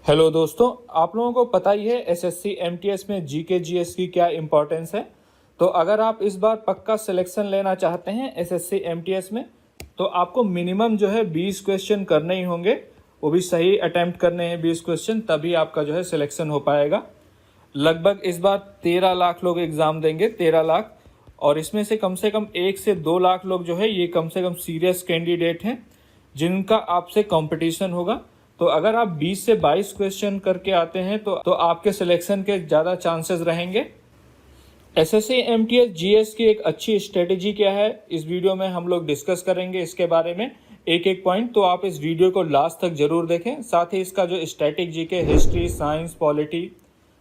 Hello दोस्तों, आप लोगों को पता ही है एसएससी एमटीएस में जीके जीएस की क्या इंपॉर्टेंस है। तो अगर आप इस बार पक्का सिलेक्शन लेना चाहते हैं एसएससी एमटीएस में तो आपको मिनिमम जो है 20 क्वेश्चन करने ही होंगे, वो भी सही अटेम्प्ट करने हैं 20 क्वेश्चन, तभी आपका जो है सिलेक्शन हो पाएगा। लगभग इस बार 13 लाख लोग एग्ज़ाम देंगे, 13 लाख, और इसमें से कम 1 से 2 लाख लोग जो है ये कम से कम सीरियस कैंडिडेट हैं जिनका आपसे कंपटीशन होगा। तो अगर आप 20 से 22 क्वेश्चन करके आते हैं तो आपके सिलेक्शन के ज़्यादा चांसेस रहेंगे। एसएससी एमटीएस जीएस की एक अच्छी स्ट्रेटेजी क्या है, इस वीडियो में हम लोग डिस्कस करेंगे इसके बारे में एक एक पॉइंट। तो आप इस वीडियो को लास्ट तक जरूर देखें। साथ ही इसका जो static GK, history, science, polity,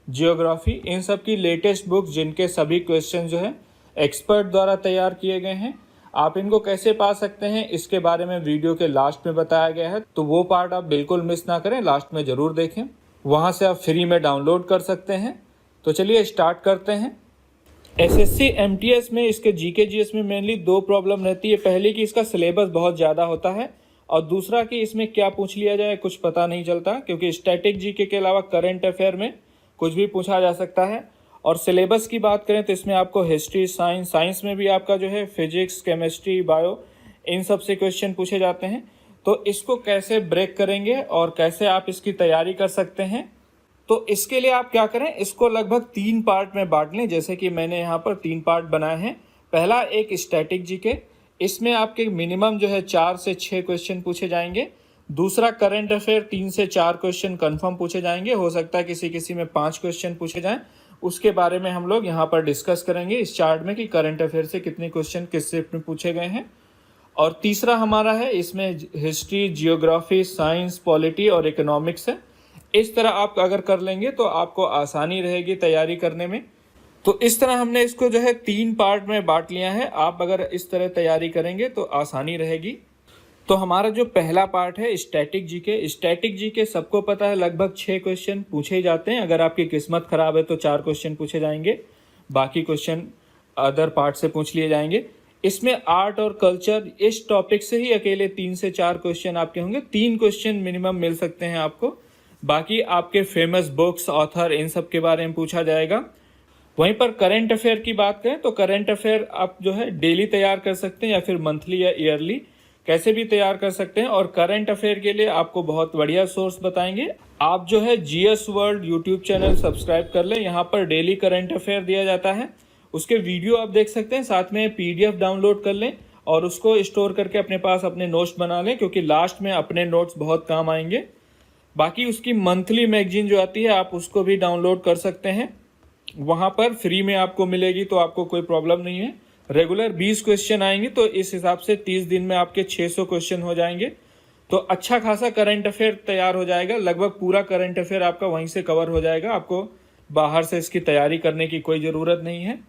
geography, इन सब की लेटेस्ट बुक्स जिनके सभी क्वेश्चन जो है एक्सपर्ट द्वारा तैयार किए गए हैं, आप इनको कैसे पा सकते हैं इसके बारे में वीडियो के लास्ट में बताया गया है। तो वो पार्ट आप बिल्कुल मिस ना करें, लास्ट में जरूर देखें, वहां से आप फ्री में डाउनलोड कर सकते हैं। तो चलिए स्टार्ट करते हैं। एसएससी एमटीएस में इसके जीके जीएस में मेनली 2 प्रॉब्लम रहती है। पहली कि इसका सिलेबस बहुत ज़्यादा होता है, और दूसरा कि इसमें क्या पूछ लिया जाए कुछ पता नहीं चलता, क्योंकि स्टैटिक जीके के अलावा करंट अफेयर में कुछ भी पूछा जा सकता है। और सिलेबस की बात करें तो इसमें आपको हिस्ट्री, साइंस में भी आपका जो है फिजिक्स, केमिस्ट्री, बायो, इन सब से क्वेश्चन पूछे जाते हैं। तो इसको कैसे ब्रेक करेंगे और कैसे आप इसकी तैयारी कर सकते हैं, तो इसके लिए आप क्या करें, इसको लगभग 3 पार्ट में बांट लें। जैसे कि मैंने यहाँ पर 3 पार्ट बनाए हैं। पहला एक स्टैटिक जीके, इसमें आपके मिनिमम जो है 4 से 6 क्वेश्चन पूछे जाएंगे। दूसरा करंट अफेयर, 3 से 4 क्वेश्चन कन्फर्म पूछे जाएंगे, हो सकता है किसी किसी में 5 क्वेश्चन पूछे जाएं, उसके बारे में हम लोग यहाँ पर डिस्कस करेंगे इस चार्ट में कि करंट अफेयर से कितने क्वेश्चन किस शिफ्ट में पूछे गए हैं। और तीसरा हमारा है, इसमें हिस्ट्री, जियोग्राफी, साइंस, पॉलिटी और इकोनॉमिक्स है। इस तरह आप अगर कर लेंगे तो आपको आसानी रहेगी तैयारी करने में। तो इस तरह हमने इसको जो है 3 पार्ट में बांट लिया है। आप अगर इस तरह तैयारी करेंगे तो आसानी रहेगी। तो हमारा जो पहला पार्ट है स्टैटिक जीके, स्टैटिक जीके सबको पता है लगभग 6 क्वेश्चन पूछे ही जाते हैं। अगर आपकी किस्मत खराब है तो 4 क्वेश्चन पूछे जाएंगे, बाकी क्वेश्चन अदर पार्ट से पूछ लिए जाएंगे। इसमें आर्ट और कल्चर, इस टॉपिक से ही अकेले 3 से 4 क्वेश्चन आपके होंगे। 3 क्वेश्चन मिनिमम मिल सकते हैं आपको। बाकी आपके फेमस बुक्स, ऑथर, इन सब के बारे में पूछा जाएगा। वहीं पर करंट अफेयर की बात करें तो करंट अफेयर आप जो है डेली तैयार कर सकते हैं या फिर मंथली या ईयरली, कैसे भी तैयार कर सकते हैं। और करंट अफेयर के लिए आपको बहुत बढ़िया सोर्स बताएंगे। आप जो है GS world YouTube channel subscribe कर लें, यहाँ पर डेली करंट अफेयर दिया जाता है, उसके वीडियो आप देख सकते हैं। साथ में पीडीएफ डाउनलोड कर लें और उसको स्टोर करके अपने पास अपने नोट्स बना लें, क्योंकि लास्ट में अपने नोट्स बहुत काम आएंगे। बाकी उसकी मंथली मैगजीन जो आती है आप उसको भी डाउनलोड कर सकते हैं, वहाँ पर फ्री में आपको मिलेगी, तो आपको कोई प्रॉब्लम नहीं है। रेगुलर 20 क्वेश्चन आएंगे तो इस हिसाब से 30 दिन में आपके 600 क्वेश्चन हो जाएंगे। तो अच्छा खासा करंट अफेयर तैयार हो जाएगा। लगभग पूरा करंट अफेयर आपका वहीं से कवर हो जाएगा, आपको बाहर से इसकी तैयारी करने की कोई ज़रूरत नहीं है।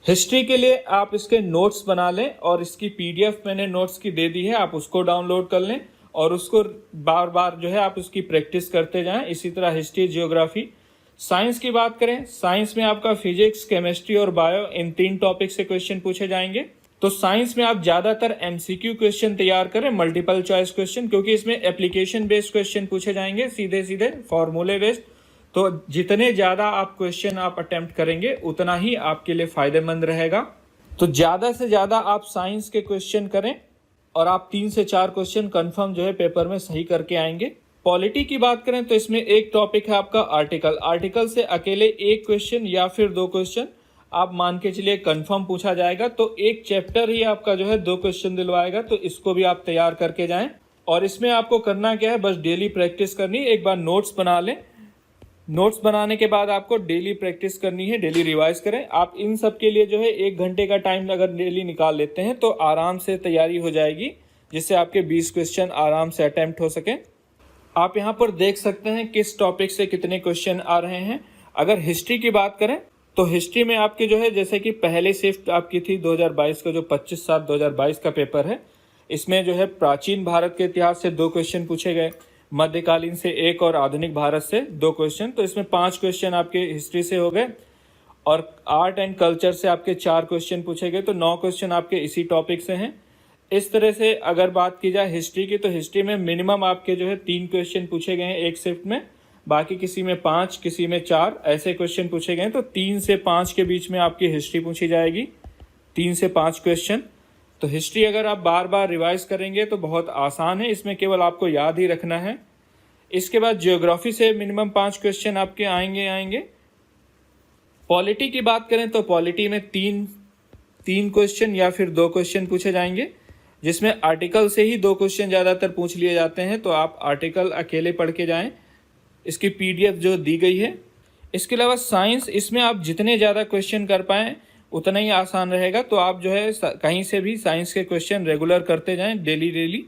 हिस्ट्री के लिए आप इसके नोट्स बना लें, और इसकी पीडीएफ मैंने नोट्स की दे दी है, आप उसको डाउनलोड कर लें और उसको बार बार जो है आप उसकी प्रैक्टिस करते जाएं। इसी तरह हिस्ट्री, जियोग्राफी। साइंस की बात करें, साइंस में आपका फिजिक्स, केमिस्ट्री और बायो, इन 3 टॉपिक से क्वेश्चन पूछे जाएंगे। तो साइंस में आप ज्यादातर एमसीक्यू क्वेश्चन तैयार करें, मल्टीपल चॉइस क्वेश्चन, क्योंकि इसमें एप्लीकेशन बेस्ड क्वेश्चन पूछे जाएंगे, सीधे सीधे फॉर्मूले बेस्ड। तो जितने ज्यादा आप क्वेश्चन आप अटेम्प्ट करेंगे उतना ही आपके लिए फायदेमंद रहेगा। तो ज्यादा से ज्यादा आप साइंस के क्वेश्चन करें और आप 3 से 4 क्वेश्चन कंफर्म जो है पेपर में सही करके आएंगे। पॉलिटी की बात करें तो इसमें एक टॉपिक है आपका आर्टिकल। आर्टिकल से अकेले 1 क्वेश्चन या फिर 2 क्वेश्चन आप मान के चलिए कंफर्म पूछा जाएगा। तो एक चैप्टर ही आपका जो है 2 क्वेश्चन दिलवाएगा, तो इसको भी आप तैयार करके जाएं। और इसमें आपको करना क्या है, बस डेली प्रैक्टिस करनी है। एक बार नोट्स बना लें, नोट्स बनाने के बाद आपको डेली प्रैक्टिस करनी है, डेली रिवाइज करें। आप इन सब के लिए जो है 1 घंटे का टाइम अगर डेली निकाल लेते हैं तो आराम से तैयारी हो जाएगी, जिससे आपके 20 क्वेश्चन आराम से अटेम्प्ट हो सके। आप यहाँ पर देख सकते हैं किस टॉपिक से कितने क्वेश्चन आ रहे हैं। अगर हिस्ट्री की बात करें तो हिस्ट्री में आपके जो है, जैसे कि पहले शिफ्ट आपकी थी 2022 का, जो 25/7/2022 का पेपर है, इसमें जो है प्राचीन भारत के इतिहास से 2 क्वेश्चन पूछे गए, मध्यकालीन से 1 और आधुनिक भारत से 2 क्वेश्चन। तो इसमें 5 क्वेश्चन आपके हिस्ट्री से हो गए, और आर्ट एंड कल्चर से आपके 4 क्वेश्चन पूछे गए, तो 9 क्वेश्चन आपके इसी टॉपिक से हैं। इस तरह से अगर बात की जाए हिस्ट्री की, तो हिस्ट्री में मिनिमम आपके जो है 3 क्वेश्चन पूछे गए हैं एक शिफ्ट में, बाकी किसी में 5, किसी में 4 ऐसे क्वेश्चन पूछे गए। तो 3 से 5 के बीच में आपकी हिस्ट्री पूछी जाएगी, 3 से 5 क्वेश्चन। तो हिस्ट्री अगर आप बार बार रिवाइज करेंगे तो बहुत आसान है, इसमें केवल आपको याद ही रखना है। इसके बाद ज्योग्राफी से मिनिमम 5 क्वेश्चन आपके आएंगे। पॉलिटी की बात करें तो पॉलिटी में तीन क्वेश्चन या फिर 2 क्वेश्चन पूछे जाएंगे, जिसमें आर्टिकल से ही 2 क्वेश्चन ज़्यादातर पूछ लिए जाते हैं। तो आप आर्टिकल अकेले पढ़ के जाएं, इसकी PDF जो दी गई है। इसके अलावा साइंस, इसमें आप जितने ज़्यादा क्वेश्चन कर पाएँ उतना ही आसान रहेगा। तो आप जो है कहीं से भी साइंस के क्वेश्चन रेगुलर करते जाएं, डेली।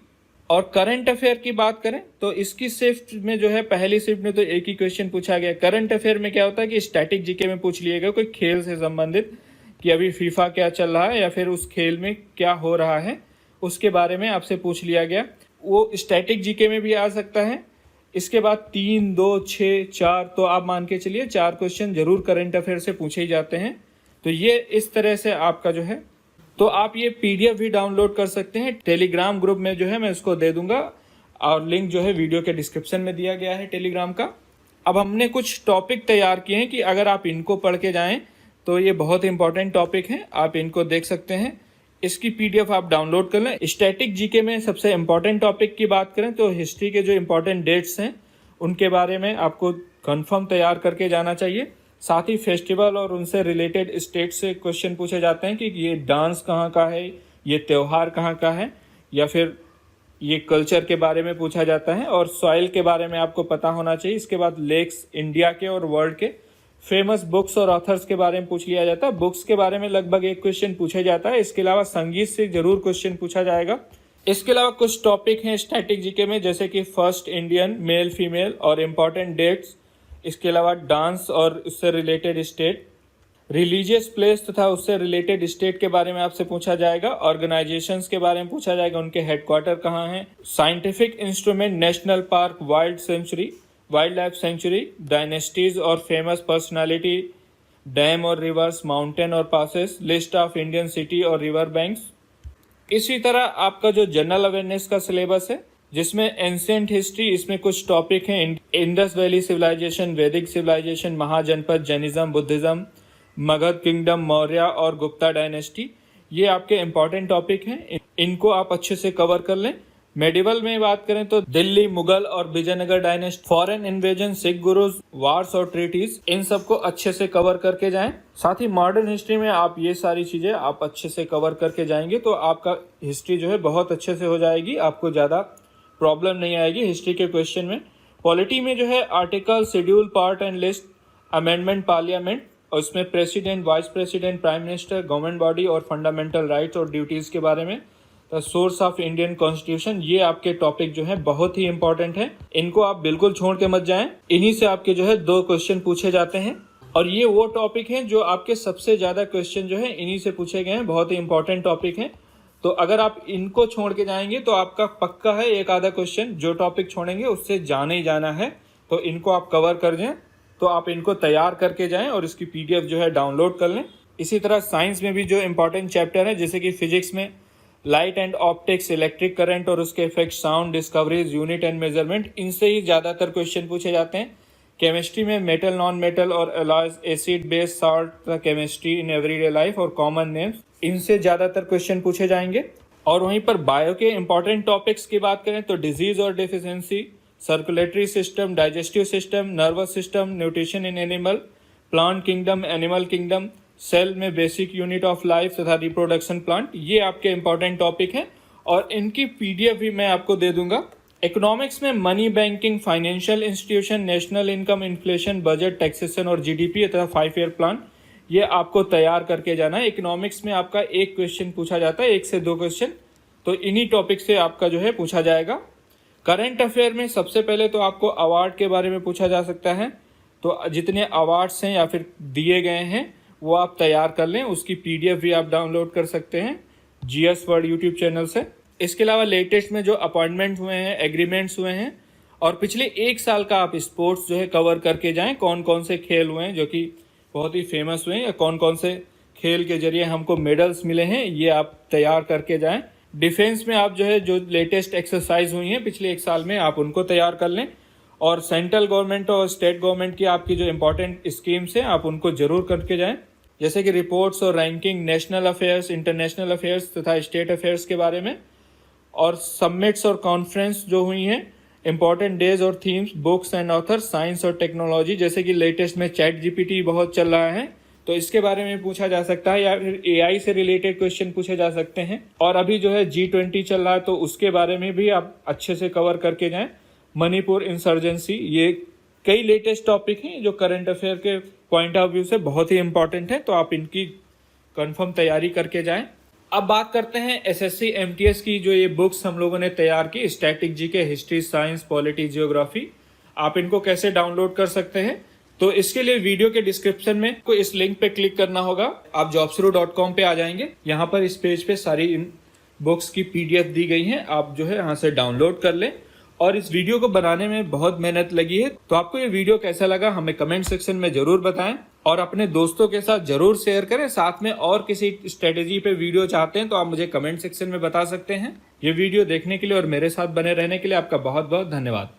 और करंट अफेयर की बात करें तो इसकी शिफ्ट में जो है, पहली शिफ्ट में तो एक ही क्वेश्चन पूछा गया। करंट अफेयर में क्या होता है कि स्टैटिक जीके में पूछ लिया गया कोई खेल से संबंधित, कि अभी फीफा क्या चल रहा है या फिर उस खेल में क्या हो रहा है, उसके बारे में आपसे पूछ लिया गया। वो स्टैटिक जीके में भी आ सकता है। इसके बाद 3, 2, 6, 4, तो आप मान के चलिए 4 क्वेश्चन जरूर करंट अफेयर से पूछे ही जाते हैं। तो ये इस तरह से आपका जो है, तो आप ये PDF भी डाउनलोड कर सकते हैं। टेलीग्राम ग्रुप में जो है मैं इसको दे दूंगा, और लिंक जो है वीडियो के डिस्क्रिप्शन में दिया गया है टेलीग्राम का। अब हमने कुछ टॉपिक तैयार किए हैं कि अगर आप इनको पढ़ के जाएं तो ये बहुत इंपॉर्टेंट टॉपिक हैं, आप इनको देख सकते हैं। इसकी PDF आप डाउनलोड कर लें। स्टैटिक जीके में सबसे इंपॉर्टेंट टॉपिक की बात करें तो हिस्ट्री के जो इंपॉर्टेंट डेट्स हैं उनके बारे में आपको कंफर्म तैयार करके जाना चाहिए। साथ ही फेस्टिवल और उनसे रिलेटेड स्टेट से क्वेश्चन पूछे जाते हैं कि ये डांस कहाँ का है, ये त्यौहार कहाँ का है, या फिर ये कल्चर के बारे में पूछा जाता है। और सॉइल के बारे में आपको पता होना चाहिए। इसके बाद लेक्स, इंडिया के और वर्ल्ड के फेमस बुक्स और ऑथर्स के बारे में पूछ लिया जाता है। बुक्स के बारे में लगभग 1 क्वेश्चन पूछा जाता है। इसके अलावा संगीत से जरूर क्वेश्चन पूछा जाएगा। इसके अलावा कुछ टॉपिक हैं स्टैटिक जीके में, जैसे कि फर्स्ट इंडियन, मेल फीमेल और इम्पॉर्टेंट डेट्स। इसके अलावा डांस और उससे रिलेटेड स्टेट, रिलीजियस प्लेस तथा उससे रिलेटेड स्टेट के बारे में आपसे पूछा जाएगा। ऑर्गेनाइजेशंस के बारे में पूछा जाएगा, उनके हेडक्वार्टर कहाँ हैं। Scientific instrument, national park, wild life sanctuary, dynasties और फेमस पर्सनालिटी, डैम और रिवर्स, माउंटेन और passes, list of Indian city और रिवर बैंक्स। इसी तरह आपका जो जनरल अवेयरनेस का सिलेबस है, जिसमें एंशिएंट हिस्ट्री, इसमें कुछ टॉपिक हैं। Indus valley civilisation, Vedic civilisation, Mahajanapada, Jainism, Buddhism, Magadha kingdom, Maurya और गुप्ता डायनेस्टी। ये आपके इंपॉर्टेंट टॉपिक हैं, इनको आप अच्छे से कवर कर लें। मेडिवल में बात करें तो दिल्ली, मुगल और Vijayanagara dynasty, foreign invasion, Sikh gurus, wars और ट्रीटीज, इन सबको अच्छे से कवर करके जाएं। साथ ही मॉडर्न हिस्ट्री में आप ये सारी चीजें आप अच्छे से कवर करके जाएंगे तो आपका हिस्ट्री जो है बहुत अच्छे से हो जाएगी, आपको ज्यादा प्रॉब्लम नहीं आएगी हिस्ट्री के क्वेश्चन में। पॉलिटी में जो है article, schedule, part and list, amendment, parliament, और उसमें president, vice president, prime minister, government body और फंडामेंटल राइट्स और ड्यूटीज के बारे में। The source of Indian constitution, ये आपके टॉपिक जो है बहुत ही इंपॉर्टेंट है, इनको आप बिल्कुल छोड़ के मत जाएं। इन्हीं से आपके जो है 2 क्वेश्चन पूछे जाते हैं, और ये वो टॉपिक हैं जो आपके सबसे ज्यादा क्वेश्चन जो है इन्हीं से पूछे गए हैं, बहुत ही इंपॉर्टेंट टॉपिक हैं। तो अगर आप इनको छोड़ के जाएंगे तो आपका पक्का है एक आधा क्वेश्चन जो टॉपिक छोड़ेंगे उससे जाने ही जाना है। तो इनको आप कवर कर दें, तो आप इनको तैयार करके जाएं और इसकी PDF जो है डाउनलोड कर लें। इसी तरह साइंस में भी जो इंपॉर्टेंट चैप्टर है, जैसे कि फिजिक्स में light and optics, electric current और उसके effect, sound, discoveries, unit and measurement, इनसे ही ज्यादातर क्वेश्चन पूछे जाते हैं। केमिस्ट्री में मेटल, नॉन मेटल और alloys, acid, base, salt, chemistry in everyday life और कॉमन नेम्स, इनसे ज्यादातर क्वेश्चन पूछे जाएंगे। और वहीं पर बायो के इंपॉर्टेंट टॉपिक्स की बात करें तो डिजीज और deficiency, circulatory system, digestive system, nervous system, nutrition in animal, plant kingdom, animal kingdom, cell में बेसिक यूनिट ऑफ लाइफ तथा रिप्रोडक्शन प्लांट, ये आपके इंपॉर्टेंट टॉपिक हैं और इनकी PDF भी मैं आपको दे दूंगा। इकोनॉमिक्स में money, banking, financial institution, national income, inflation, budget, taxation और GDP तथा 5 ईयर प्लान, ये आपको तैयार करके जाना है। इकोनॉमिक्स में आपका 1 क्वेश्चन पूछा जाता है, 1 से 2 क्वेश्चन, तो इन्हीं टॉपिक से आपका जो है पूछा जाएगा। करंट अफेयर में सबसे पहले तो आपको अवार्ड के बारे में पूछा जा सकता है, तो जितने अवार्ड्स हैं या फिर दिए गए हैं वो आप तैयार कर लें, उसकी PDF भी आप डाउनलोड कर सकते हैं GS वर्ड यूट्यूब चैनल से। इसके अलावा लेटेस्ट में जो अपॉइंटमेंट हुए हैं, एग्रीमेंट्स हुए हैं, और पिछले 1 साल का आप स्पोर्ट्स जो है कवर करके जाएं, कौन कौन से खेल हुए हैं जो कि बहुत ही फेमस हुए हैं, या कौन कौन से खेल के जरिए हमको मेडल्स मिले हैं, ये आप तैयार करके जाएं। डिफेंस में आप जो है जो लेटेस्ट एक्सरसाइज हुई हैं पिछले 1 साल में, आप उनको तैयार कर लें। और सेंट्रल गवर्नमेंट और स्टेट गवर्नमेंट की आपकी जो इम्पोर्टेंट स्कीम्स हैं आप उनको जरूर करके जाएं, जैसे कि रिपोर्ट्स और ranking national affairs, international affairs तथा स्टेट अफेयर्स के बारे में, और सबमिट्स और कॉन्फ्रेंस जो हुई हैं, इंपॉर्टेंट डेज और themes, books and author, science और टेक्नोलॉजी, जैसे कि लेटेस्ट में चैट जीपीटी बहुत चल रहा है तो इसके बारे में पूछा जा सकता है, या फिर एआई से रिलेटेड क्वेश्चन पूछे जा सकते हैं। और अभी जो है G20 चल रहा है तो उसके बारे में भी आप अच्छे से कवर करके जाएं। मणिपुर इंसर्जेंसी, ये कई लेटेस्ट टॉपिक हैं जो करंट अफेयर के पॉइंट ऑफ व्यू से बहुत ही इंपॉर्टेंट है, तो आप इनकी कंफर्म तैयारी करके जाएं। अब बात करते हैं एसएससी एमटीएस की, जो ये बुक्स हम लोगों ने तैयार की, static GK, history, science, polity, geography, आप इनको कैसे डाउनलोड कर सकते हैं। तो इसके लिए वीडियो के डिस्क्रिप्शन में को इस लिंक पे क्लिक करना होगा। आप jobsru.com पे आ जाएंगे, यहाँ पर इस पेज पे सारी इन बुक्स की पीडीएफ दी गई हैं, आप जो है यहाँ से डाउनलोड कर लें। और इस वीडियो को बनाने में बहुत मेहनत लगी है, तो आपको ये वीडियो कैसा लगा हमें कमेंट सेक्शन में जरूर बताएं और अपने दोस्तों के साथ जरूर शेयर करें। साथ में और किसी स्ट्रेटेजी पे वीडियो चाहते हैं तो आप मुझे कमेंट सेक्शन में बता सकते हैं। ये वीडियो देखने के लिए और मेरे साथ बने रहने के लिए आपका बहुत बहुत धन्यवाद।